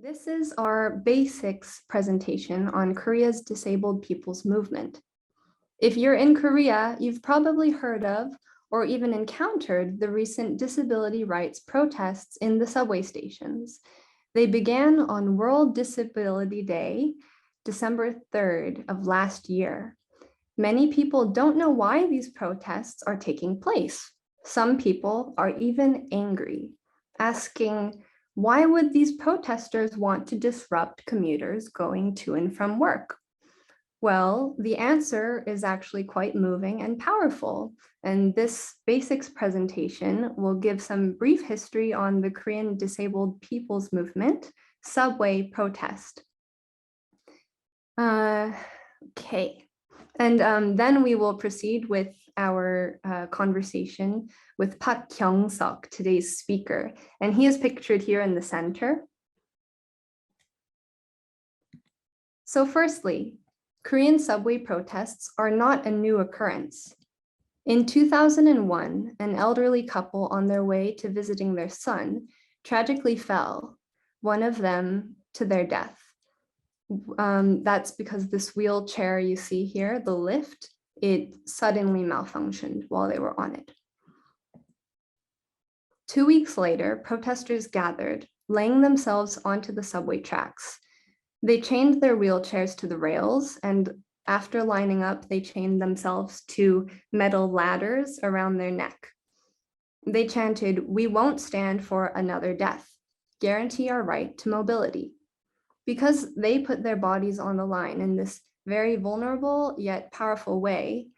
This is our basics presentation on Korea's disabled people's movement. If you're in Korea, you've probably heard of or even encountered the recent disability rights protests in the subway stations. They began on World Disability Day, December 3rd of last year. Many people don't know why these protests are taking place. Some people are even angry, asking, why would these protesters want to disrupt commuters going to and from work? Well, the answer is actually quite moving and powerful. And this basics presentation will give some brief history on the Korean disabled people's movement, subway protest. Okay. And then we will proceed with our conversation with Park Kyung-suk, today's speaker. And he is pictured here in the center. So firstly, Korean subway protests are not a new occurrence. In 2001, an elderly couple on their way to visiting their son tragically fell, one of them to their death. That's because this wheelchair you see here, the lift, it suddenly malfunctioned while they were on it. 2 weeks later, protesters gathered, laying themselves onto the subway tracks. They chained their wheelchairs to the rails, and after lining up, they chained themselves to metal ladders around their neck. They chanted, "We won't stand for another death. Guarantee our right to mobility." Because they put their bodies on the line in this very vulnerable yet powerful way,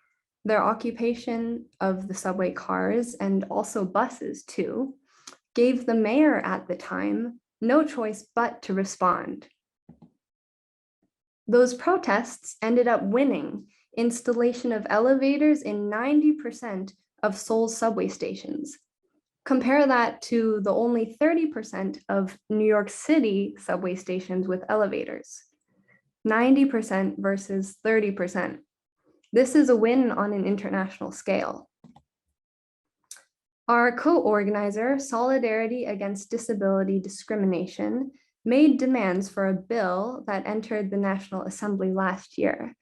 their occupation of the subway cars and also buses too, gave the mayor at the time no choice but to respond. Those protests ended up winning installation of elevators in 90% of Seoul's subway stations. Compare that to the only 30% of New York City subway stations with elevators. 90% versus 30%. This is a win on an international scale. Our co-organizer, Solidarity Against Disability Discrimination, made demands for a bill that entered the National Assembly last year.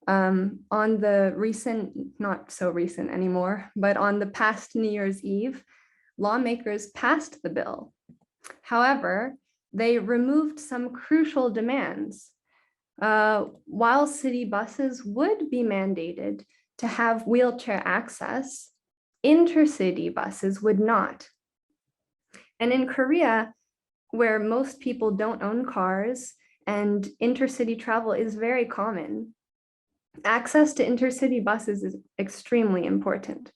On the recent, not so recent anymore, but on the past New Year's Eve, lawmakers passed the bill. However, they removed some crucial demands. While city buses would be mandated to have wheelchair access, intercity buses would not. And in Korea, where most people don't own cars and intercity travel is very common, access to intercity buses is extremely important.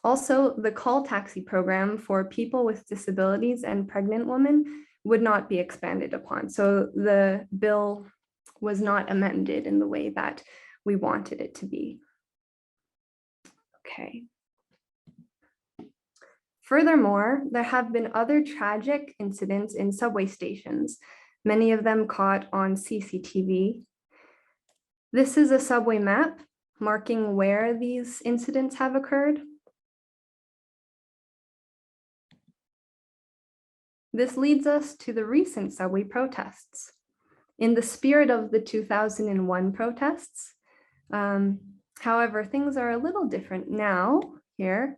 Also, the call taxi program for people with disabilities and pregnant women would not be expanded upon. So the bill was not amended in the way that we wanted it to be. Okay. Furthermore, there have been other tragic incidents in subway stations, many of them caught on CCTV. This is a subway map marking where these incidents have occurred. This leads us to the recent subway protests. In the spirit of the 2001 protests, however, things are a little different now here.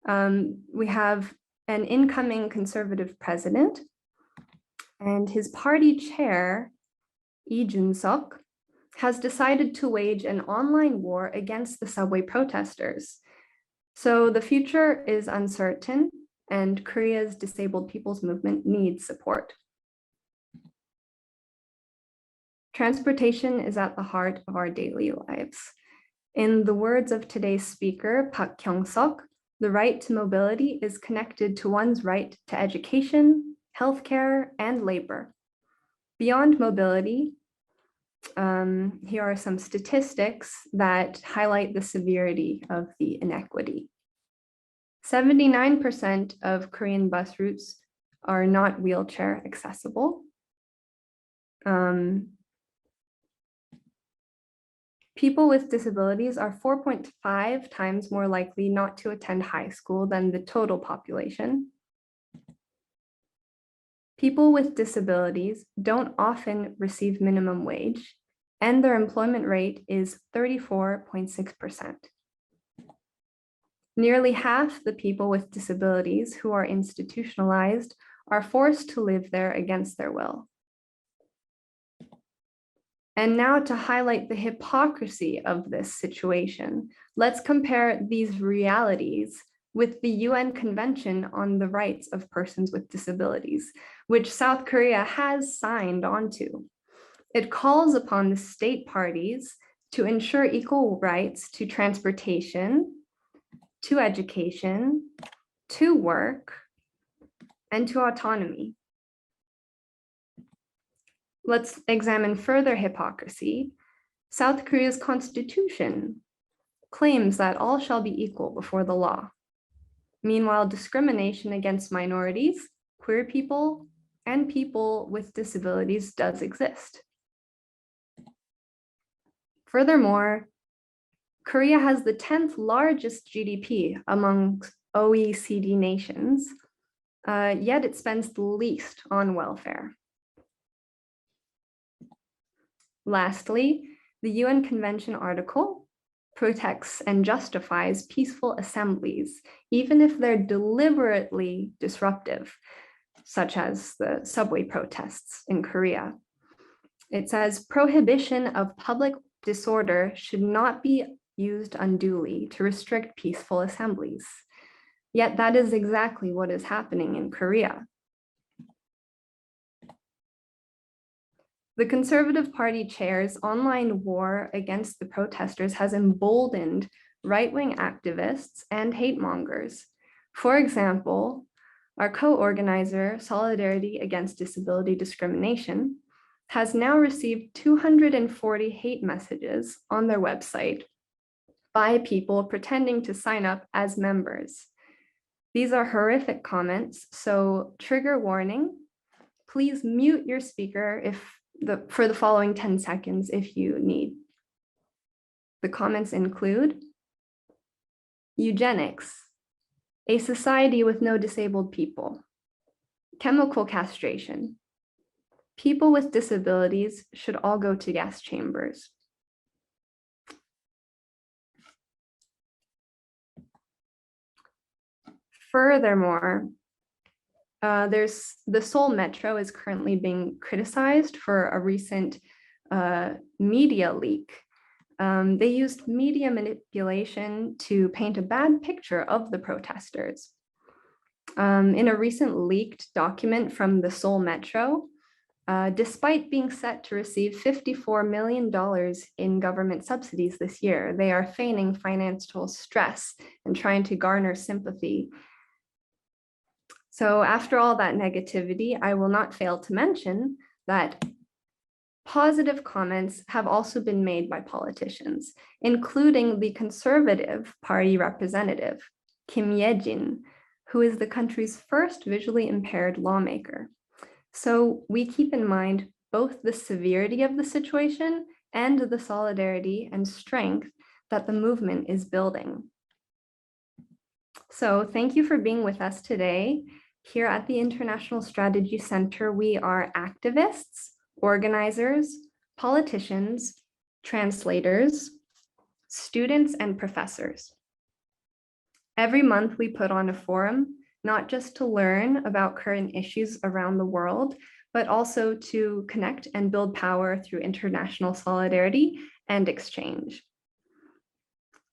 We have an incoming conservative president and his party chair, Lee Jun-suk, has decided to wage an online war against the subway protesters. So the future is uncertain, and Korea's disabled people's movement needs support. Transportation is at the heart of our daily lives. In the words of today's speaker, Park Kyung-suk, the right to mobility is connected to one's right to education, healthcare, and labor. Beyond mobility, here are some statistics that highlight the severity of the inequity. 79% of Korean bus routes are not wheelchair accessible. People with disabilities are 4.5 times more likely not to attend high school than the total population. People with disabilities don't often receive minimum wage, and their employment rate is 34.6%. Nearly half the people with disabilities who are institutionalized are forced to live there against their will. And now to highlight the hypocrisy of this situation, let's compare these realities with the UN Convention on the Rights of Persons with Disabilities, which South Korea has signed onto. It calls upon the state parties to ensure equal rights to transportation, to education, to work, and to autonomy. Let's examine further hypocrisy. South Korea's constitution claims that all shall be equal before the law. Meanwhile, discrimination against minorities, queer people, and people with disabilities does exist. Furthermore, Korea has the 10th largest GDP among OECD nations, yet it spends the least on welfare. Lastly, the UN Convention article protects and justifies peaceful assemblies, even if they're deliberately disruptive, such as the subway protests in Korea. It says prohibition of public disorder should not be used unduly to restrict peaceful assemblies. Yet that is exactly what is happening in Korea. The Conservative Party chair's online war against the protesters has emboldened right-wing activists and hate mongers. For example, our co-organizer, Solidarity Against Disability Discrimination, has now received 240 hate messages on their website by people pretending to sign up as members. These are horrific comments, so trigger warning. Please mute your speaker for the following 10 seconds if you need. The comments include eugenics, a society with no disabled people, chemical castration, people with disabilities should all go to gas chambers. Furthermore, there's the Seoul Metro is currently being criticized for a recent media leak. They used media manipulation to paint a bad picture of the protesters. In a recent leaked document from the Seoul Metro, despite being set to receive $54 million in government subsidies this year, they are feigning financial stress and trying to garner sympathy. So after all that negativity, I will not fail to mention that positive comments have also been made by politicians, including the Conservative Party representative, Kim Ye-jin, who is the country's first visually impaired lawmaker. So we keep in mind both the severity of the situation and the solidarity and strength that the movement is building. So thank you for being with us today. Here at the International Strategy Center, we are activists, organizers, politicians, translators, students, and professors. Every month we put on a forum, not just to learn about current issues around the world, but also to connect and build power through international solidarity and exchange.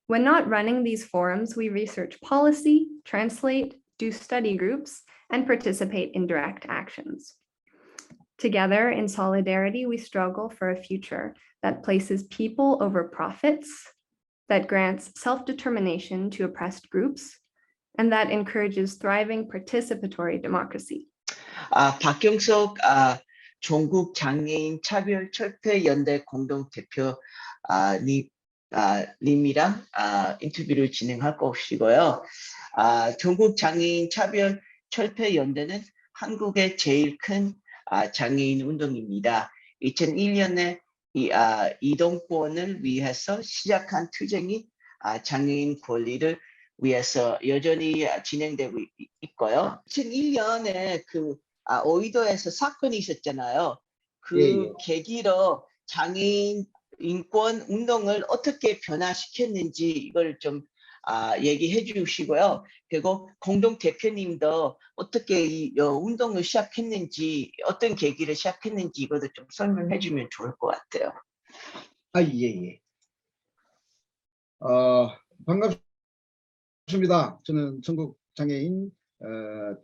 When not running these forums, we research policy, translate, do study groups, and participate in direct actions. Together in solidarity, we struggle for a future that places people over profits, that grants self-determination to oppressed groups, and that encourages thriving participatory democracy. 박경석 전국 장애인 차별 철폐 연대 공동 대표 님이랑 인터뷰를 진행할 것이고요. 전국 장애인 차별 철폐 연대는 한국의 제일 큰 장애인 운동입니다. 2001년에 이동권을 위해서 시작한 투쟁이 장애인 권리를 위해서 여전히 진행되고 있고요. 2001년에 그 오이도에서 사건이 있었잖아요. 그 예. 계기로 장애인 인권 운동을 어떻게 변화시켰는지 이걸 좀 얘기해 주시고요. 그리고 공동 대표님도 어떻게 이 운동을 시작했는지, 어떤 계기를 시작했는지 이것도 좀 설명해 주면 좋을 것 같아요. 예. 반갑습니다. 저는 전국 장애인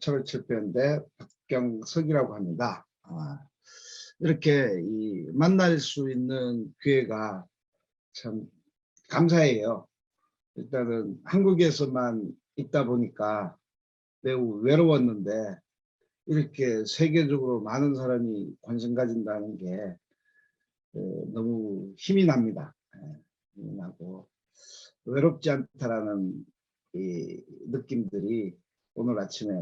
차별철폐연대 박경석이라고 합니다. 이렇게 만날 수 있는 기회가 참 감사해요. 일단은 한국에서만 있다 보니까 매우 외로웠는데 이렇게 세계적으로 많은 사람이 관심 가진다는 게 너무 힘이 납니다. 힘이 나고 외롭지 않다라는 이 느낌들이 오늘 아침에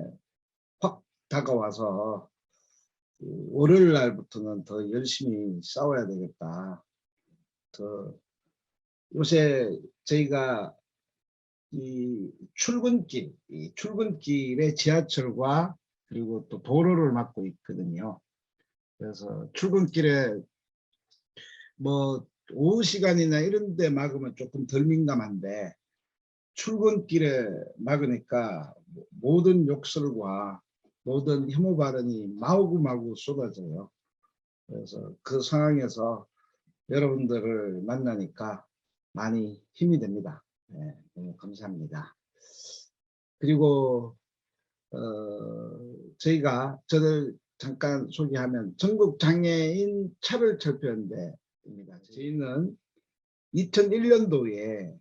확 다가와서 월요일 날부터는 더 열심히 싸워야 되겠다. 더 요새 저희가 이 출근길에 지하철과 그리고 또 도로를 막고 있거든요. 그래서 출근길에 뭐 오후 시간이나 이런 데 막으면 조금 덜 민감한데 출근길에 막으니까 모든 욕설과 모든 혐오 발언이 마구마구 쏟아져요. 그래서 그 상황에서 여러분들을 만나니까 많이 힘이 됩니다. 네, 너무 감사합니다. 그리고 저를 잠깐 소개하면 전국장애인 차별철폐연대입니다. 저희는 2001년도에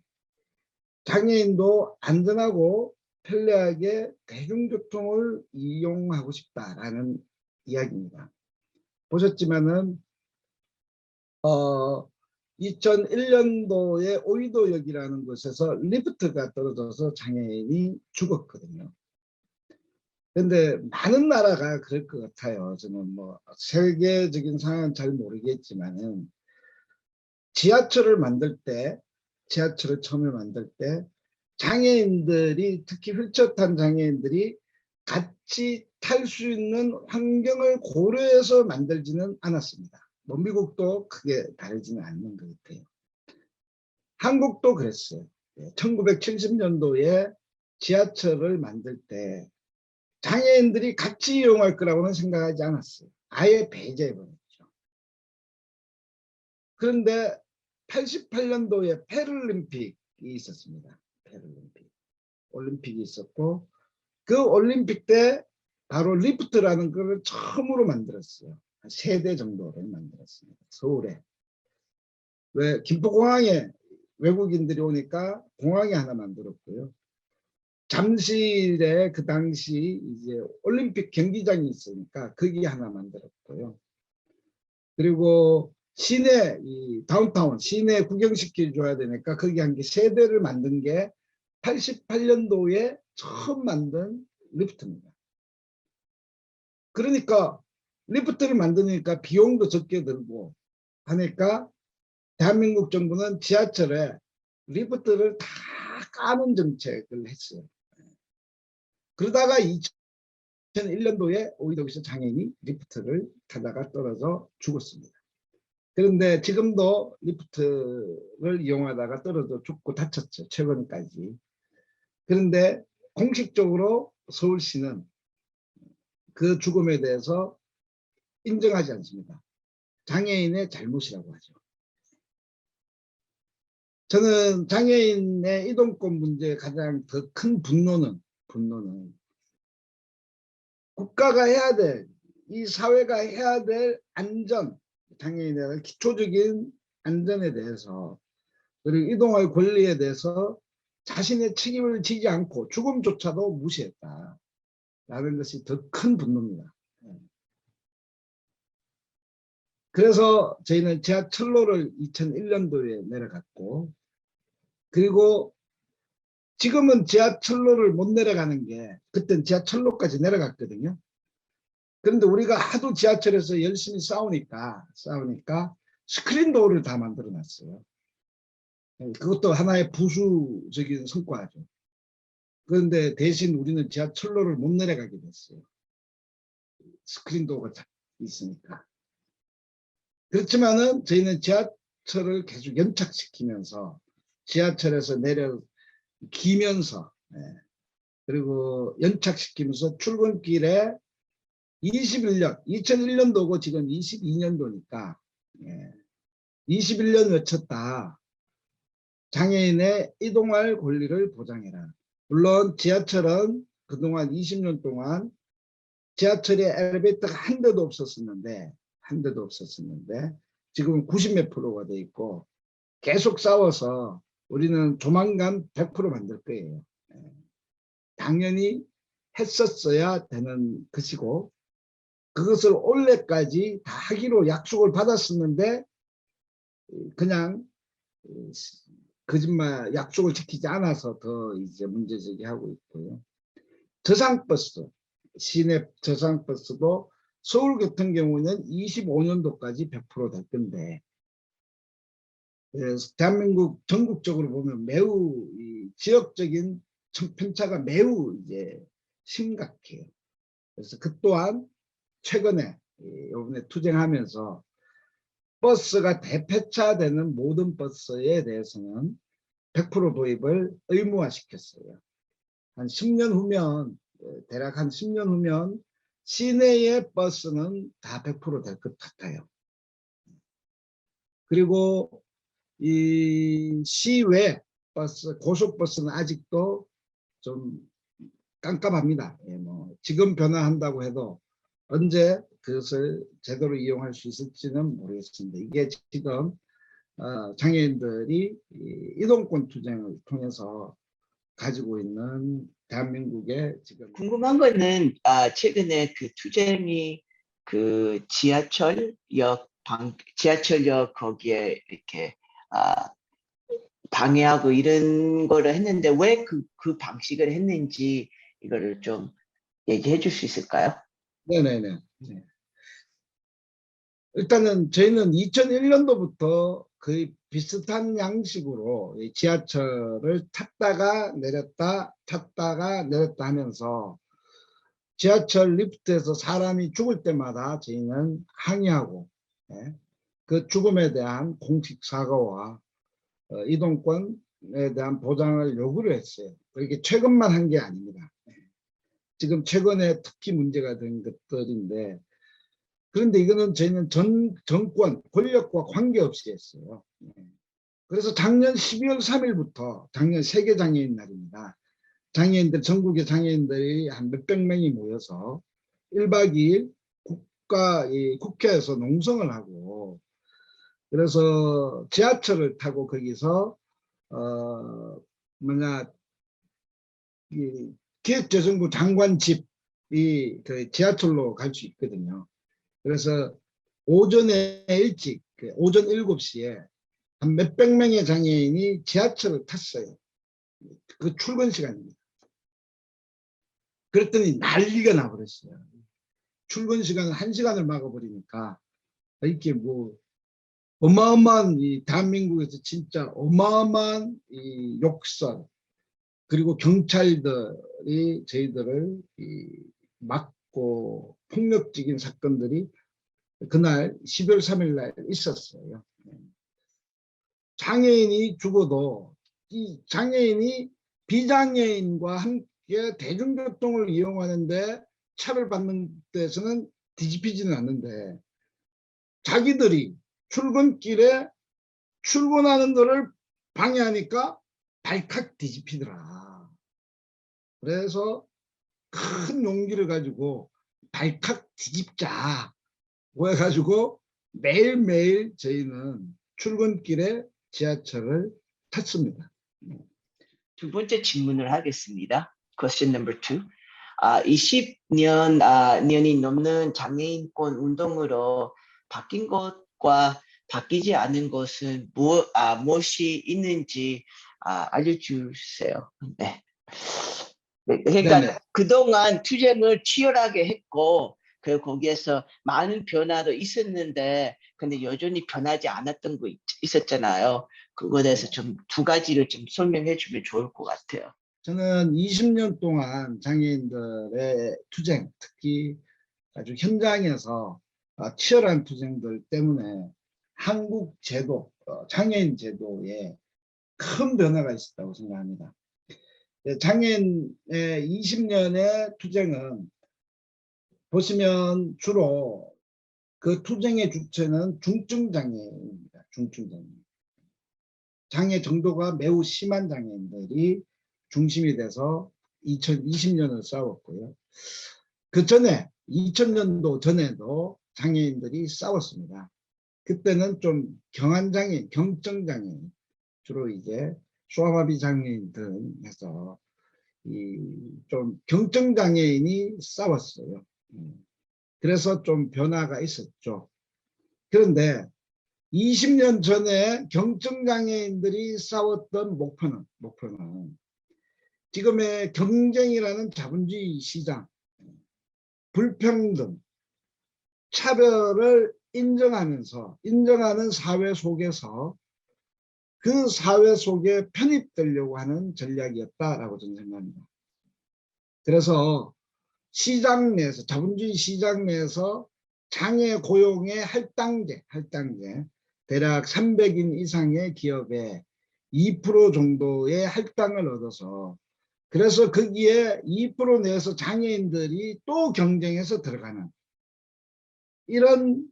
장애인도 안전하고 편리하게 대중교통을 이용하고 싶다라는 이야기입니다. 보셨지만은 2001년도에 오이도역이라는 곳에서 리프트가 떨어져서 장애인이 죽었거든요. 그런데 많은 나라가 그럴 것 같아요. 저는 뭐 세계적인 상황은 잘 모르겠지만은 지하철을 처음에 만들 때 장애인들이 특히 휠체어 탄 장애인들이 같이 탈 수 있는 환경을 고려해서 만들지는 않았습니다. 뭐 미국도 크게 다르지는 않는 것 같아요. 한국도 그랬어요. 1970년도에 지하철을 만들 때 장애인들이 같이 이용할 거라고는 생각하지 않았어요. 아예 배제해버렸죠. 그런데 88년도에 패럴림픽이 있었습니다. 올림픽이 있었고 그 올림픽 때 바로 리프트라는 걸 처음으로 만들었어요. 한 3대 정도를 만들었습니다. 서울에. 왜 김포공항에 외국인들이 오니까 공항에 하나 만들었고요. 잠실에 그 당시 이제 올림픽 경기장이 있으니까 거기 하나 만들었고요. 그리고 시내 다운타운 시내 구경시켜 줘야 되니까 거기 한 개 3대를 만든 게 88년도에 처음 만든 리프트입니다. 그러니까 리프트를 만드니까 비용도 적게 들고 하니까 대한민국 정부는 지하철에 리프트를 다 까는 정책을 했어요. 그러다가 2001년도에 오이도에서 장애인이 리프트를 타다가 떨어져 죽었습니다. 그런데 지금도 리프트를 이용하다가 떨어져 죽고 다쳤죠. 최근까지. 그런데 공식적으로 서울시는 그 죽음에 대해서 인정하지 않습니다. 장애인의 잘못이라고 하죠. 저는 장애인의 이동권 문제의 가장 더 큰 분노는 국가가 해야 될, 이 사회가 해야 될 안전, 장애인에 대한 기초적인 안전에 대해서 그리고 이동할 권리에 대해서 자신의 책임을 지지 않고 죽음조차도 무시했다. 라는 것이 더 큰 분노입니다. 그래서 저희는 지하철로를 2001년도에 내려갔고 그리고 지금은 지하철로를 못 내려가는 게 그땐 지하철로까지 내려갔거든요. 그런데 우리가 하도 지하철에서 열심히 싸우니까 스크린 도어를 다 만들어 놨어요. 그것도 하나의 부수적인 성과죠. 그런데 대신 우리는 지하철로를 못 내려가게 됐어요. 스크린도어가 있으니까. 그렇지만은 저희는 지하철을 계속 연착시키면서 지하철에서 내려 기면서 그리고 연착시키면서 출근길에 2001년도고 지금 22년도니까 21년 외쳤다. 장애인의 이동할 권리를 보장해라. 물론 지하철은 그동안 20년 동안 지하철에 엘리베이터가 한 대도 없었는데 지금은 90몇 프로가 돼 있고 계속 싸워서 우리는 조만간 100% 만들 거예요. 당연히 했었어야 되는 것이고 그것을 올해까지 다 하기로 약속을 받았었는데 그냥 거짓말 약속을 지키지 않아서 더 이제 문제제기하고 있고요. 저상버스, 시내 저상버스도 서울 같은 경우는 25년도까지 100%될 건데 대한민국 전국적으로 보면 매우 지역적인 편차가 매우 이제 심각해요. 그래서 그 또한 최근에 이번에 투쟁하면서 버스가 대폐차되는 모든 버스에 대해서는 100% 도입을 의무화시켰어요. 한 10년 후면 대략 한 10년 후면 시내의 버스는 다 100%될 것 같아요. 그리고 이 시외 버스, 고속버스는 아직도 좀 깜깜합니다. 뭐 지금 변화한다고 해도 언제 그것을 제대로 이용할 수 있을지는 모르겠습니다. 이게 지금 장애인들이 이동권 투쟁을 통해서 가지고 있는 대한민국의 지금 궁금한 거는 최근에 그 투쟁이 그 지하철역 거기에 이렇게 방해하고 이런 거를 했는데 왜 그 방식을 했는지 이거를 좀 얘기해 줄 수 있을까요? 네네네. 일단은 저희는 2001년도부터 거의 비슷한 양식으로 지하철을 탔다가 내렸다 하면서 지하철 리프트에서 사람이 죽을 때마다 저희는 항의하고 그 죽음에 대한 공식 사과와 이동권에 대한 보장을 요구를 했어요. 이게 최근만 한 게 아닙니다. 지금 최근에 특히 문제가 된 것들인데 그런데 이거는 저희는 정권, 권력과 관계없이 했어요. 그래서 작년 12월 3일부터 작년 세계장애인 날입니다. 장애인들, 전국의 장애인들이 한 몇백 명이 모여서 1박 2일 국회에서 농성을 하고 그래서 지하철을 타고 거기서 기획재정부 장관 집이 그 지하철로 갈 수 있거든요. 그래서 오전에 일찍 오전 7시에 한 몇백 명의 장애인이 지하철을 탔어요. 그 출근 시간입니다. 그랬더니 난리가 나버렸어요. 출근 시간을 1시간을 막아버리니까 이렇게 뭐 어마어마한 이 대한민국에서 진짜 어마어마한 이 욕설 그리고 경찰들이 저희들을 막고 폭력적인 사건들이 그날 12월 3일 날 있었어요. 장애인이 죽어도 이 장애인이 비장애인과 함께 대중교통을 이용하는데 차를 받는 데서는 뒤집히지는 않는데 자기들이 출근길에 출근하는 것을 방해하니까 발칵 뒤집히더라. 그래서 큰 용기를 가지고 발칵 뒤집자 해가지고 매일매일 저희는 출근길에 지하철을 탔습니다. 두 번째 질문을 하겠습니다. Question number 2. 20년이 넘는 장애인권 운동으로 바뀐 것과 바뀌지 않은 것은 무엇이 있는지 알려주세요. 네. 그러니까 네네. 그동안 투쟁을 치열하게 했고 거기에서 많은 변화도 있었는데 근데 여전히 변하지 않았던 거 있었잖아요. 그거에 대해서 좀 두 가지를 좀 설명해 주면 좋을 것 같아요. 저는 20년 동안 장애인들의 투쟁, 특히 아주 현장에서 치열한 투쟁들 때문에 한국 제도, 장애인 제도에 큰 변화가 있었다고 생각합니다. 장애인의 20년의 투쟁은 보시면 주로 그 투쟁의 주체는 중증장애인입니다. 중증장애인. 장애 정도가 매우 심한 장애인들이 중심이 돼서 2020년을 싸웠고요. 그 전에 2000년도 전에도 장애인들이 싸웠습니다. 그때는 좀 경한 장애인, 경증 장애인, 주로 이제 소아마비 장애인 등 해서 좀 경증 장애인이 싸웠어요. 그래서 좀 변화가 있었죠. 그런데 20년 전에 경증 장애인들이 싸웠던 목표는 지금의 경쟁이라는 자본주의 시장, 불평등, 차별을 인정하는 사회 속에서 그 사회 속에 편입되려고 하는 전략이었다라고 저는 생각합니다. 그래서 시장 내에서, 자본주의 시장 내에서 장애 고용의 할당제, 대략 300인 이상의 기업에 2% 정도의 할당을 얻어서, 그래서 거기에 2% 내에서 장애인들이 또 경쟁해서 들어가는 이런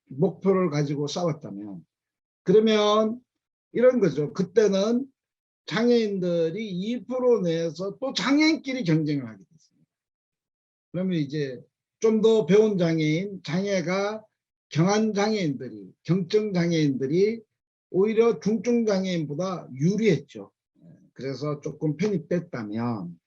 목표를 가지고 싸웠다면, 그러면 이런 거죠. 그때는 장애인들이 2% 내에서 또 장애인끼리 경쟁을 하게 됐습니다. 그러면 이제 좀 더 배운 장애인, 장애가 경한 장애인들이, 경증 장애인들이 오히려 중증 장애인보다 유리했죠. 그래서 조금 편입됐다면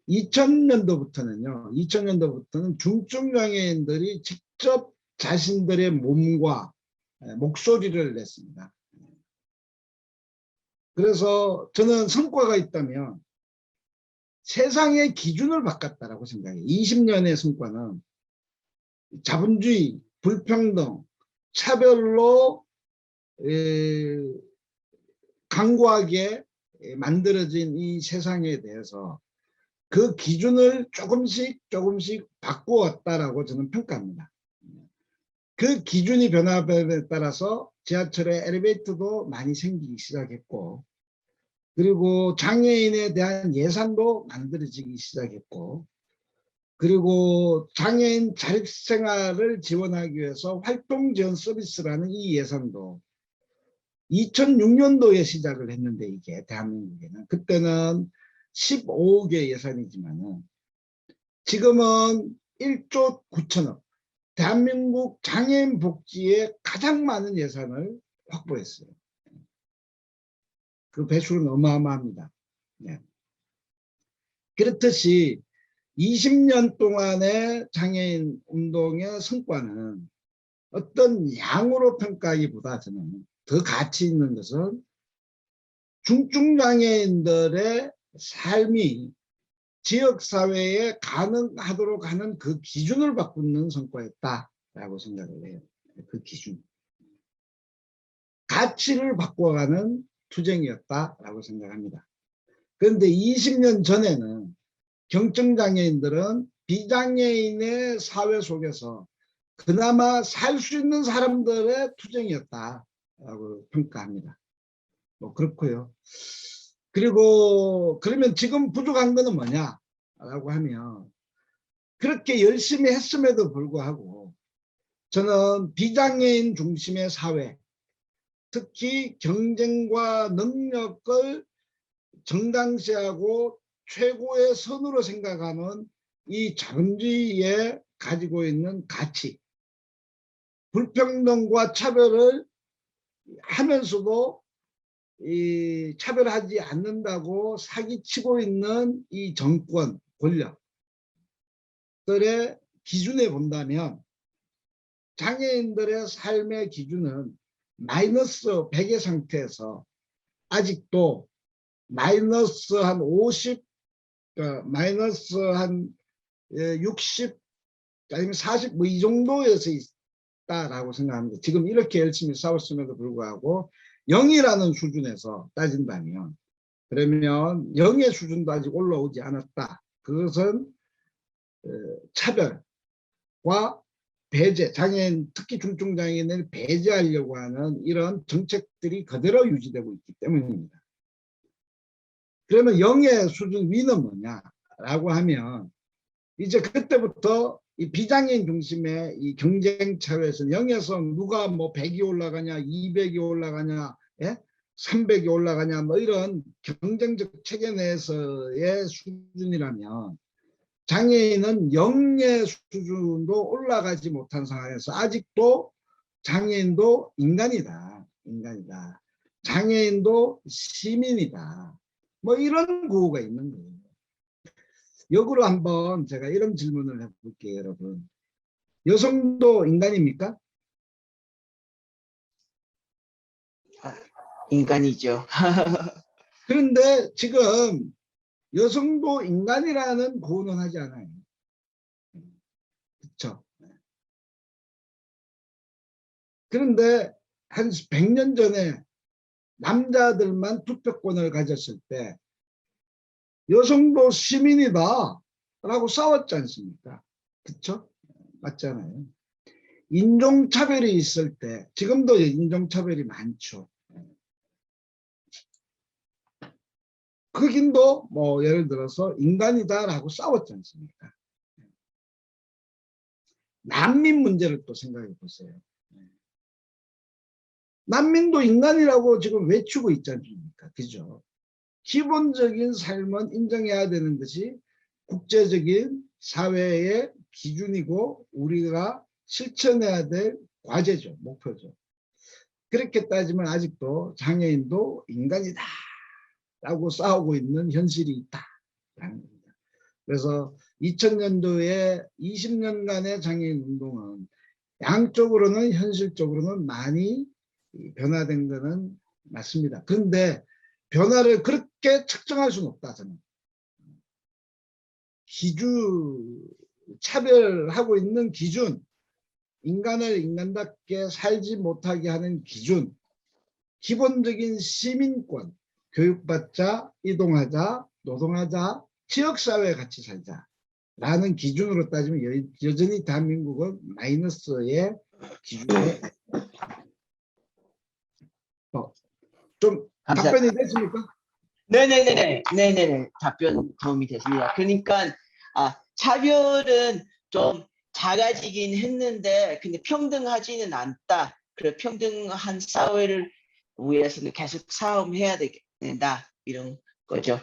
2000년도부터는 중증 장애인들이 직접 자신들의 몸과 목소리를 냈습니다. 그래서 저는 성과가 있다면 세상의 기준을 바꿨다라고 생각해요. 20년의 성과는 자본주의, 불평등, 차별로 강고하게 만들어진 이 세상에 대해서 그 기준을 조금씩 바꾸었다라고 저는 평가합니다. 그 기준이 변화에 따라서 지하철에 엘리베이터도 많이 생기기 시작했고, 그리고 장애인에 대한 예산도 만들어지기 시작했고, 그리고 장애인 자립생활을 지원하기 위해서 활동지원 서비스라는 이 예산도 2006년도에 시작을 했는데, 이게 대한민국에는 그때는 15억의 예산이지만은 지금은 1조 9천억, 대한민국 장애인 복지에 가장 많은 예산을 확보했어요. 그 배수는 어마어마합니다. 네. 그렇듯이 20년 동안의 장애인 운동의 성과는 어떤 양으로 평가하기보다 저는 더 가치 있는 것은 중증장애인들의 삶이 지역사회에 가능하도록 하는 그 기준을 바꾸는 성과였다라고 생각을 해요. 그 기준. 가치를 바꿔가는 투쟁이었다라고 생각합니다. 그런데 20년 전에는 경증장애인들은 비장애인의 사회 속에서 그나마 살 수 있는 사람들의 투쟁이었다라고 평가합니다. 뭐 그렇고요. 그리고 그러면 지금 부족한 거는 뭐냐라고 하면, 그렇게 열심히 했음에도 불구하고 저는 비장애인 중심의 사회, 특히 경쟁과 능력을 정당시하고 최고의 선으로 생각하는 이 자본주의에 가지고 있는 가치, 불평등과 차별을 하면서도 이 차별하지 않는다고 사기치고 있는 이 정권, 권력들의 기준에 본다면 장애인들의 삶의 기준은 마이너스 100의 상태에서 아직도 마이너스 한 50, 마이너스 한 60, 아니면 40, 뭐 이 정도에서 있다라고 생각합니다. 지금 이렇게 열심히 싸웠음에도 불구하고 0이라는 수준에서 따진다면, 그러면 0의 수준도 아직 올라오지 않았다. 그것은 차별과 배제, 장애인, 특히 중증 장애인을 배제하려고 하는 이런 정책들이 그대로 유지되고 있기 때문입니다. 그러면 영의 수준 위는 뭐냐라고 하면 이제 그때부터 이 비장애인 중심의 이 경쟁 차원에서 0에서 누가 뭐 100이 올라가냐, 200이 올라가냐, 예? 300이 올라가냐, 뭐 이런 경쟁적 체계 내에서의 수준이라면 장애인은 0의 수준도 올라가지 못한 상황에서 아직도 장애인도 인간이다. 장애인도 시민이다. 뭐 이런 구호가 있는 거예요. 역으로 한번 제가 이런 질문을 해볼게요, 여러분. 여성도 인간입니까? 인간이죠. 그런데 지금 여성도 인간이라는 구호는 하지 않아요. 그렇죠? 그런데 한 100년 전에 남자들만 투표권을 가졌을 때 여성도 시민이다 라고 싸웠지 않습니까? 그렇죠? 맞잖아요. 인종차별이 있을 때, 지금도 인종차별이 많죠. 흑인도 뭐 예를 들어서 인간이다라고 싸웠지 않습니까? 난민 문제를 또 생각해 보세요. 난민도 인간이라고 지금 외치고 있지 않습니까? 그죠? 기본적인 삶은 인정해야 되는 것이 국제적인 사회의 기준이고 우리가 실천해야 될 과제죠. 목표죠. 그렇게 따지면 아직도 장애인도 인간이다 라고 싸우고 있는 현실이 있다라는 겁니다. 그래서 2000년도에 20년간의 장애인 운동은 양쪽으로는 현실적으로는 많이 변화된 것은 맞습니다. 그런데 변화를 그렇게 측정할 수는 없다, 저는. 차별하고 있는 기준, 인간을 인간답게 살지 못하게 하는 기준, 기본적인 시민권, 교육받자, 이동하자, 노동하자, 지역사회에 같이 살자 라는 기준으로 따지면 여전히 대한민국은 마이너스의 기준에 좀 답변이 됐습니까? 네네네. 답변 도움이 됐습니다. 그러니까 차별은 좀 작아지긴 했는데 근데 평등하지는 않다. 그래 평등한 사회를 위해서는 계속 싸움해야 된다. 이런 거죠.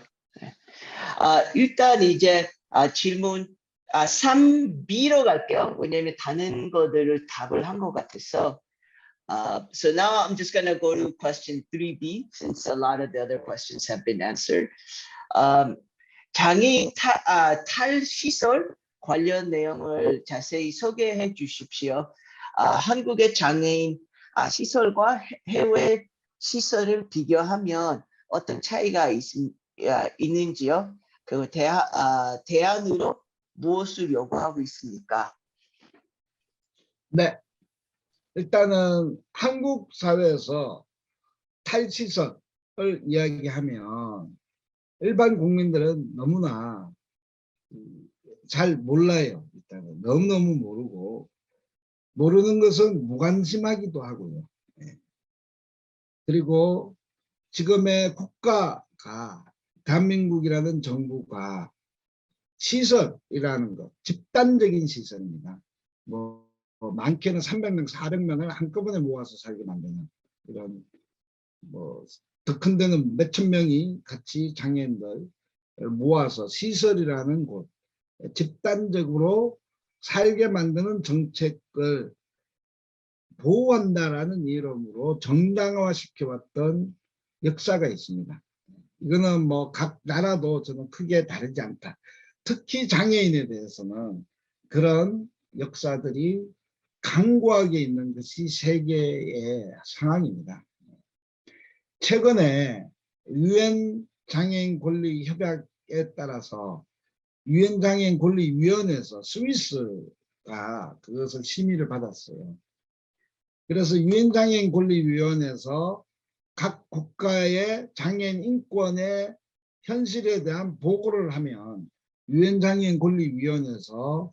일단 이제 질문 3B로 갈게요. 왜냐하면 다른 것들을 답을 한 것 같아서. So now I'm just going to go to question 3B since a lot of the other questions have been answered. 장애인 탈시설 관련 내용을 자세히 소개해 주십시오. 한국의 장애인 시설과 해외 시설을 비교하면 어떤 차이가 있는지요? 그리고 대안으로 무엇을 요구하고 있습니까? 네. 일단은 한국 사회에서 탈시설을 이야기하면 일반 국민들은 너무나 잘 몰라요. 일단은 너무너무 모르고 모르는 것은 무관심하기도 하고요. 그리고 지금의 국가가 대한민국이라는 정부가 시설이라는 것, 집단적인 시설입니다. 많게는 300명, 400명을 한꺼번에 모아서 살게 만드는 이런 더 큰 데는 몇천 명이 같이 장애인들 모아서 시설이라는 곳, 집단적으로 살게 만드는 정책을 보호한다라는 이름으로 정당화 시켜왔던 역사가 있습니다. 이거는 각 나라도 저는 크게 다르지 않다. 특히 장애인에 대해서는 그런 역사들이 강고하게 있는 것이 세계의 상황입니다. 최근에 유엔 장애인 권리 협약에 따라서 유엔 장애인 권리위원회에서 스위스가 그것을 심의를 받았어요. 그래서 유엔 장애인 권리위원회에서 각 국가의 장애인 인권의 현실에 대한 보고를 하면 유엔 장애인 권리위원회에서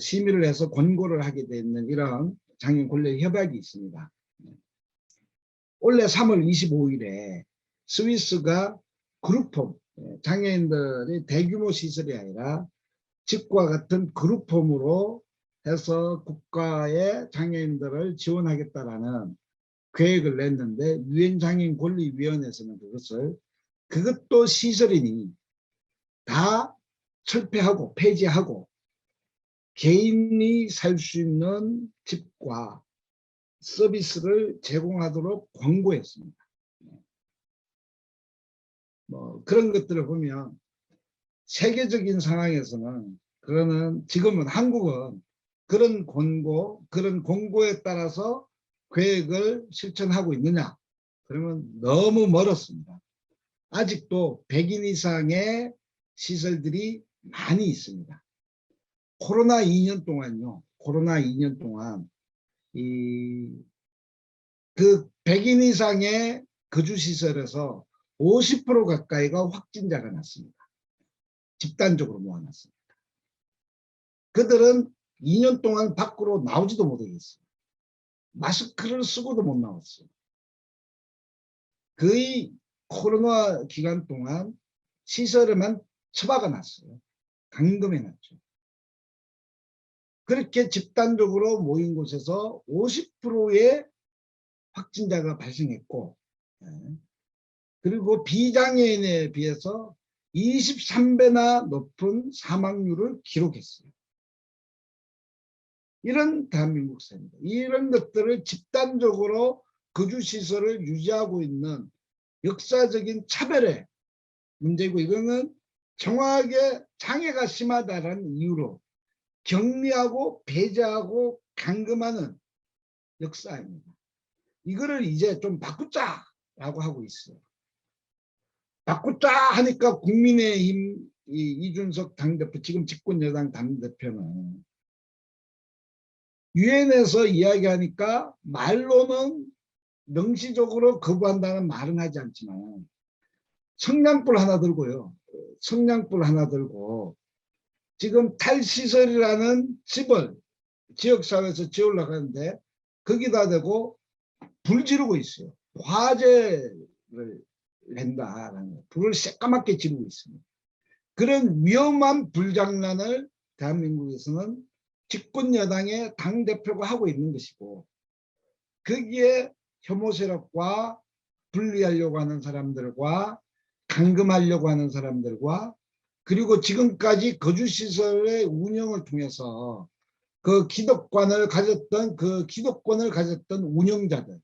심의를 해서 권고를 하게 되는 이런 장애인 권리 협약이 있습니다. 올해 3월 25일에 스위스가 그룹홈, 장애인들의 대규모 시설이 아니라 집과 같은 그룹홈으로 해서 국가의 장애인들을 지원하겠다라는 계획을 냈는데 유엔 장애인 권리위원회에서는 그것도 시설이니 다 철폐하고 폐지하고 개인이 살 수 있는 집과 서비스를 제공하도록 권고했습니다. 뭐 그런 것들을 보면 세계적인 상황에서는 그러는 지금은 한국은 그런 권고, 그런 공고에 따라서 계획을 실천하고 있느냐? 그러면 너무 멀었습니다. 아직도 100인 이상의 시설들이 많이 있습니다. 코로나 2년 동안요. 코로나 2년 동안 그 100인 이상의 거주시설에서 50% 가까이가 확진자가 났습니다. 집단적으로 모아놨습니다. 그들은 2년 동안 밖으로 나오지도 못하겠어요. 마스크를 쓰고도 못 나왔어요. 거의 코로나 기간 동안 시설에만 처박아 놨어요. 감금해 놨죠. 그렇게 집단적으로 모인 곳에서 50%의 확진자가 발생했고, 그리고 비장애인에 비해서 23배나 높은 사망률을 기록했어요. 이런 대한민국 사회입니다. 이런 것들을 집단적으로 거주시설을 유지하고 있는 역사적인 차별의 문제고, 이거는 정확하게 장애가 심하다는 이유로 격리하고 배제하고 감금하는 역사입니다. 이거를 이제 좀 바꾸자라고 하고 있어요. 바꾸자 하니까 국민의힘 이준석 당대표, 지금 집권여당 당대표는 유엔에서 이야기하니까 말로는 명시적으로 거부한다는 말은 하지 않지만 성냥불 하나 들고요. 성냥불 하나 들고 지금 탈시설이라는 집을 지역사회에서 지으려고 하는데 거기다 대고 불 지르고 있어요. 화재를 낸다라는, 불을 새까맣게 지르고 있습니다. 그런 위험한 불장난을 대한민국에서는 집권 여당의 당대표가 하고 있는 것이고, 거기에 혐오 세력과 분리하려고 하는 사람들과 감금하려고 하는 사람들과, 그리고 지금까지 거주시설의 운영을 통해서 그 기득권을 가졌던 운영자들이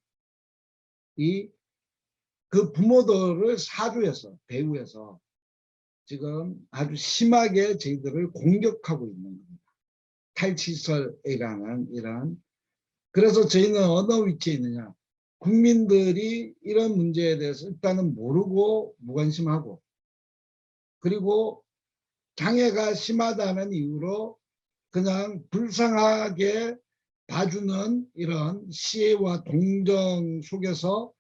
그 부모들을 사주해서 배후해서 지금 아주 심하게 저희들을 공격하고 있는 겁니다. 탈시설이라는 이런. 그래서 저희는 어느 위치에 있느냐, 국민들이 이런 문제에 대해서 일단은 모르고 무관심하고, 그리고 장애가 심하다는 이유로 그냥 불쌍하게 봐주는 이런 시혜와 동정 속에서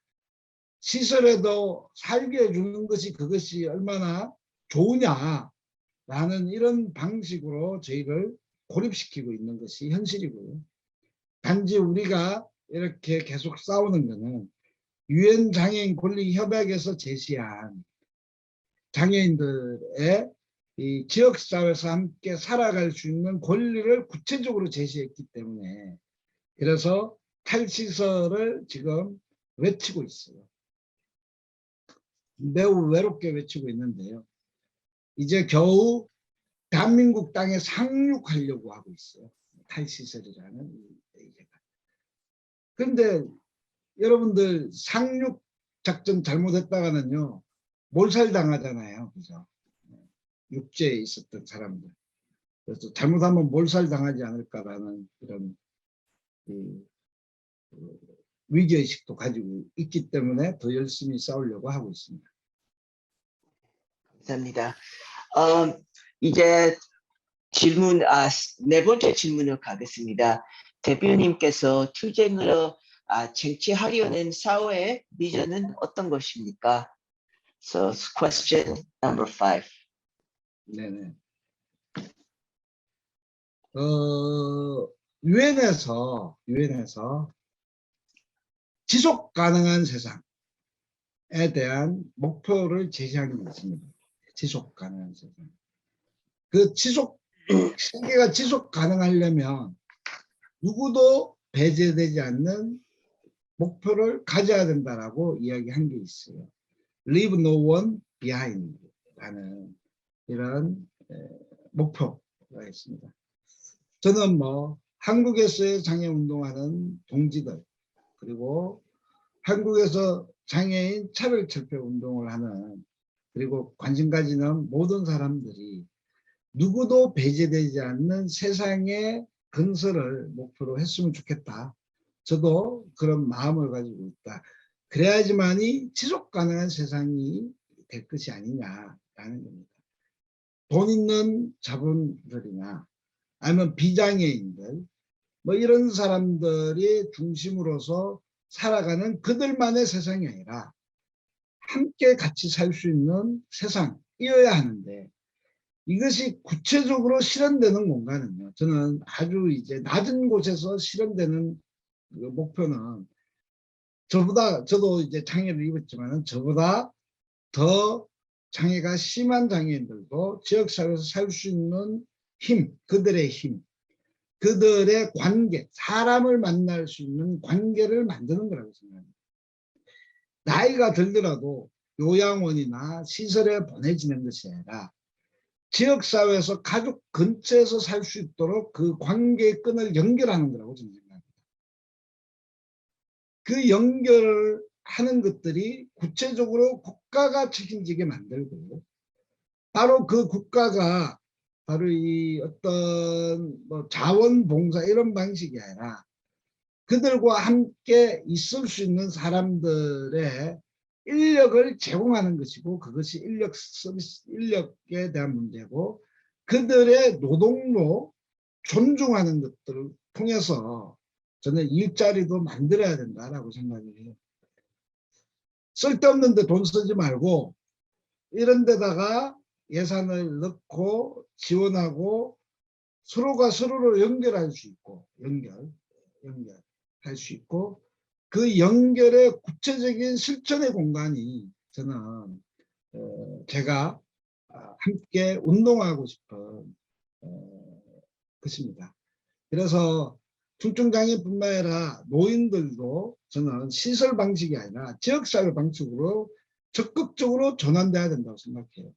시설에도 살게 해주는 것이 그것이 얼마나 좋으냐라는 이런 방식으로 저희를 고립시키고 있는 것이 현실이고요. 단지 우리가 이렇게 계속 싸우는 것은 유엔 장애인 권리 협약에서 제시한 장애인들의 이 지역사회에서 함께 살아갈 수 있는 권리를 구체적으로 제시했기 때문에, 그래서 탈시설을 지금 외치고 있어요. 매우 외롭게 외치고 있는데요. 이제 겨우 대한민국 땅에 상륙하려고 하고 있어요. 탈시설이라는 얘기가. 그런데 여러분들 상륙 작전 잘못했다가는요, 몰살당하잖아요. 그죠? 육지에 있었던 사람들. 그래서 잘못하면 몰살당하지 않을까라는 그런 위기의식도 가지고 있기 때문에 더 열심히 싸우려고 하고 있습니다. 감사합니다. 이제 네 번째 질문을 가겠습니다. 대표님께서 투쟁으로 쟁취하려는 사회의 비전은 어떤 것입니까? So question number 5. 네네. 유엔에서 지속 가능한 세상에 대한 목표를 제시한 게 있습니다. 지속 가능한 세상. 세계가 지속 가능하려면 누구도 배제되지 않는 목표를 가져야 된다라고 이야기한 게 있어요. Leave no one behind라는 이런 목표가 있습니다. 저는 한국에서의 장애 운동하는 동지들, 그리고 한국에서 장애인 차별철폐 운동을 하는, 그리고 관심 가지는 모든 사람들이 누구도 배제되지 않는 세상의 건설을 목표로 했으면 좋겠다. 저도 그런 마음을 가지고 있다. 그래야지만이 지속 가능한 세상이 될 것이 아니냐라는 겁니다. 돈 있는 자본들이나 아니면 비장애인들, 이런 사람들이 중심으로서 살아가는 그들만의 세상이 아니라 함께 같이 살 수 있는 세상이어야 하는데, 이것이 구체적으로 실현되는 공간은요, 저는 아주 이제 낮은 곳에서 실현되는 그 목표는 저도 이제 장애를 입었지만 저보다 더 장애가 심한 장애인들도 지역사회에서 살 수 있는 힘, 그들의 힘, 그들의 관계, 사람을 만날 수 있는 관계를 만드는 거라고 생각합니다. 나이가 들더라도 요양원이나 시설에 보내지는 것이 아니라 지역사회에서 가족 근처에서 살 수 있도록 그 관계의 끈을 연결하는 거라고 저는 생각합니다. 그 연결을 하는 것들이 구체적으로 국가가 책임지게 만들고, 바로 그 국가가 바로 이 어떤 자원봉사 이런 방식이 아니라 그들과 함께 있을 수 있는 사람들의 인력을 제공하는 것이고, 그것이 인력 서비스, 인력에 대한 문제고, 그들의 노동로 존중하는 것들을 통해서 저는 일자리도 만들어야 된다라고 생각을 해요. 쓸데없는 데 돈 쓰지 말고 이런 데다가 예산을 넣고 지원하고 서로가 서로를 연결할 수 있고, 연결할 수 있고, 그 연결의 구체적인 실천의 공간이 저는 제가 함께 운동하고 싶은 것입니다. 그래서 중증장애뿐만 아니라 노인들도 저는 시설 방식이 아니라 지역사회 방식으로 적극적으로 전환돼야 된다고 생각해요.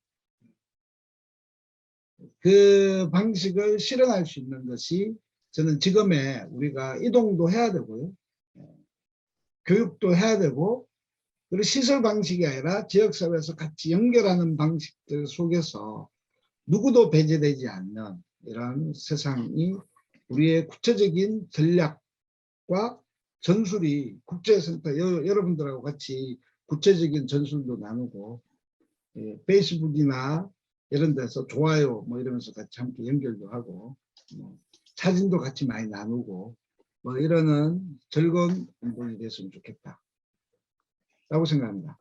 그 방식을 실현할 수 있는 것이 저는 지금의 우리가 이동도 해야 되고요, 교육도 해야 되고, 그리고 시설 방식이 아니라 지역사회에서 같이 연결하는 방식들 속에서 누구도 배제되지 않는 이런 세상이 우리의 구체적인 전략과 전술이 국제센터 여러분들하고 같이 구체적인 전술도 나누고, 페이스북이나 이런 데서 좋아요 이러면서 같이 함께 연결도 하고, 사진도 같이 많이 나누고 이러는 즐거운 운동이 됐으면 좋겠다 라고 생각합니다.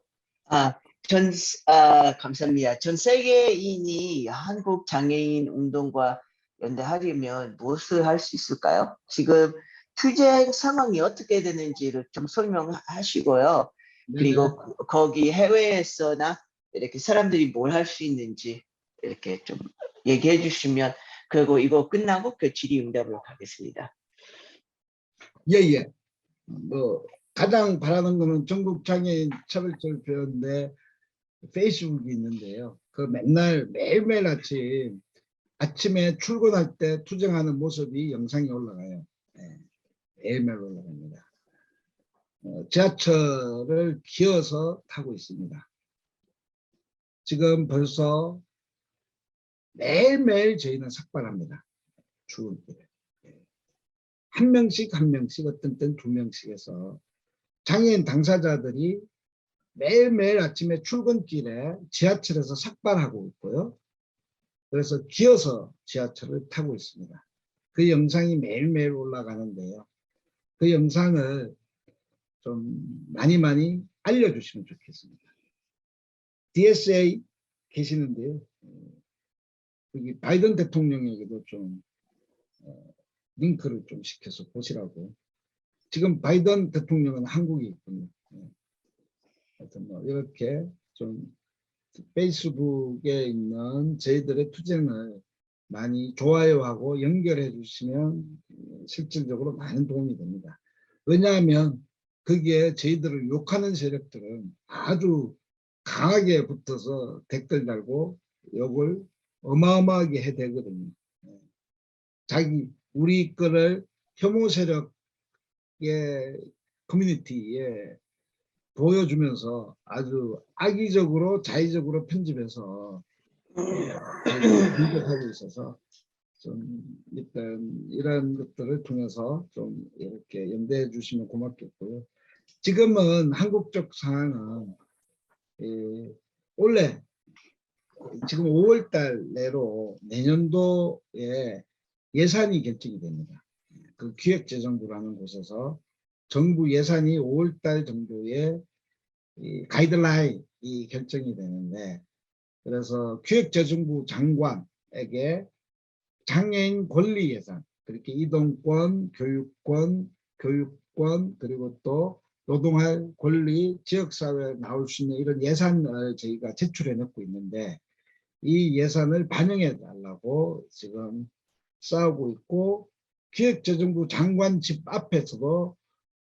감사합니다. 전 세계인이 한국 장애인 운동과 연대하려면 무엇을 할 수 있을까요? 지금 투쟁 상황이 어떻게 되는지를 좀 설명하시고요. 그리고 거기 해외에서나 이렇게 사람들이 뭘 할 수 있는지 이렇게 좀 얘기해 주시면, 그리고 이거 끝나고 그 질의응답으로 가겠습니다. 예. 가장 바라는 거는 전국 장애인 차별철폐연대 페이스북이 있는데요. 그 매일매일 아침에 출근할 때 투쟁하는 모습이 영상이 올라가요. 매일매일 올라갑니다. 지하철을 기어서 타고 있습니다. 지금 벌써 매일매일 저희는 삭발합니다. 출근길에. 한 명씩, 어떤 때는 2명씩 해서 장애인 당사자들이 매일매일 아침에 출근길에 지하철에서 삭발하고 있고요. 그래서 기어서 지하철을 타고 있습니다. 그 영상이 매일매일 올라가는데요. 그 영상을 좀 많이 알려주시면 좋겠습니다. DSA 계시는데요. 여기 바이든 대통령에게도 좀 링크를 좀 시켜서 보시라고. 지금 바이든 대통령은 한국에 있군요. 하여튼 뭐 이렇게 좀 페이스북에 있는 저희들의 투쟁을 많이 좋아요하고 연결해 주시면 실질적으로 많은 도움이 됩니다. 왜냐하면 거기에 저희들을 욕하는 세력들은 아주 강하게 붙어서 댓글 달고 욕을 어마어마하게 해대거든요. 자기 우리 거를 혐오 세력의 커뮤니티에 보여주면서 아주 악의적으로 자의적으로 편집해서 공격하고 있어서 좀 일단 이런 것들을 통해서 좀 이렇게 연대해 주시면 고맙겠고요. 지금은 한국적 상황은 원래 지금 5월 달 내로 내년도에 예산이 결정이 됩니다. 그 기획재정부라는 곳에서 정부 예산이 5월 달 정도에 가이드라인이 결정이 되는데, 그래서 기획재정부 장관에게 장애인 권리 예산, 그렇게 이동권, 교육권, 그리고 또 노동할 권리, 지역사회에 나올 수 있는 이런 예산을 저희가 제출해 놓고 있는데, 이 예산을 반영해 달라고 지금 싸우고 있고, 기획재정부 장관 집 앞에서도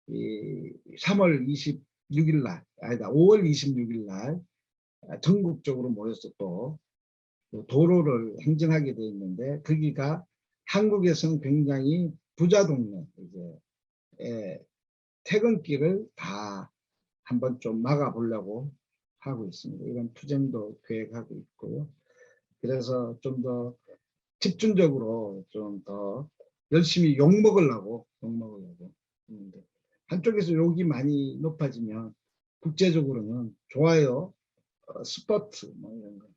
3월 26일 날, 아니다, 5월 26일 날 전국적으로 모여서 또 도로를 행진하게 돼 있는데, 거기가 한국에서는 굉장히 부자 동네, 이제 퇴근길을 다 한번 좀 막아보려고 하고 있습니다. 이런 투쟁도 계획하고 있고요. 그래서 좀 더 집중적으로 좀 더 열심히 욕 먹으려고 하는데, 한쪽에서 욕이 많이 높아지면 국제적으로는 좋아요, 스포트 뭐 이런 거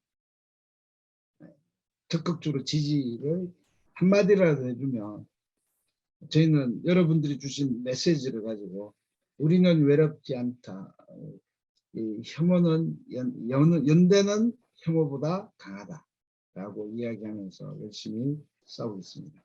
적극적으로 지지를 한마디라도 해주면 저희는 여러분들이 주신 메시지를 가지고 우리는 외롭지 않다. 이 혐오는 연대는 혐오보다 강하다라고 이야기하면서 열심히 싸우고 있습니다.